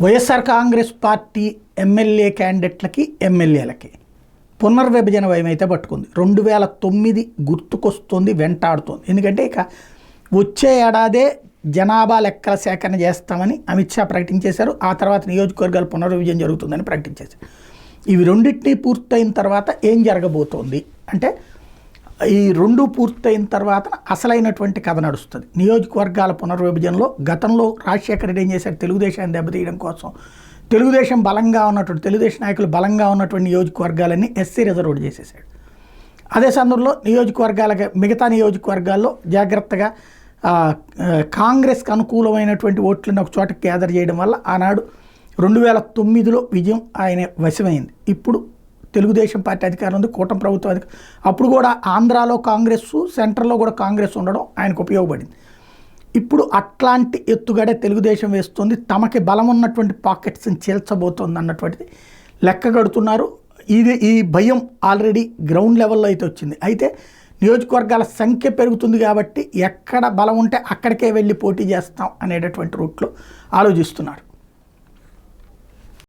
YSR Congress party MLA క్యాండిడేట్లకి ఎమ్మెల్యేలకి పునర్విభజన భయం అయితే పట్టుకుంది. 2009 గుర్తుకొస్తుంది, వెంటాడుతోంది. ఎందుకంటే ఇక వచ్చే ఏడాదే జనాభా లెక్కల సేకరణ చేస్తామని అమిత్ షా ప్రకటించేశారు. ఆ తర్వాత నియోజకవర్గాల పునర్విభజన జరుగుతుందని ప్రకటించేశారు. ఇవి రెండింటినీ పూర్తయిన తర్వాత ఏం జరగబోతోంది అంటే, ఈ రెండు పూర్తయిన తర్వాత అసలైనటువంటి కథ నడుస్తుంది. నియోజకవర్గాల పునర్విభజనలో గతంలో రాజశేఖర రెడ్డి ఏం చేశారు, తెలుగుదేశాన్ని దెబ్బతీయడం కోసం తెలుగుదేశం బలంగా ఉన్నటువంటి తెలుగుదేశం నాయకులు బలంగా ఉన్నటువంటి నియోజకవర్గాలన్నీ ఎస్సీ రిజర్వ్డ్ చేసేసాడు. అదే సందర్భంలో నియోజకవర్గాలకి మిగతా నియోజకవర్గాల్లో జాగ్రత్తగా కాంగ్రెస్కి అనుకూలమైనటువంటి ఓట్లను ఒక చోట గ్యాదర్ చేయడం వల్ల ఆనాడు 2009లో విజయం ఆయన వశమైంది. ఇప్పుడు తెలుగుదేశం పార్టీ అధికారం ఉంది, కూటమి ప్రభుత్వం అధికారం. అప్పుడు కూడా ఆంధ్రాలో కాంగ్రెస్, సెంట్రల్లో కూడా కాంగ్రెస్ ఉండడం ఆయనకు ఉపయోగపడింది. ఇప్పుడు అట్లాంటి ఎత్తుగడే తెలుగుదేశం వేస్తుంది. తమకి బలం ఉన్నటువంటి పాకెట్స్ని చీల్చబోతోంది అన్నటువంటిది లెక్క కడుతున్నారు. ఈ భయం ఆల్రెడీ గ్రౌండ్ లెవెల్లో అయితే వచ్చింది. అయితే నియోజకవర్గాల సంఖ్య పెరుగుతుంది కాబట్టి ఎక్కడ బలం ఉంటే అక్కడికే వెళ్ళి పోటీ చేస్తాం అనేటటువంటి రూట్లో ఆలోచిస్తున్నారు.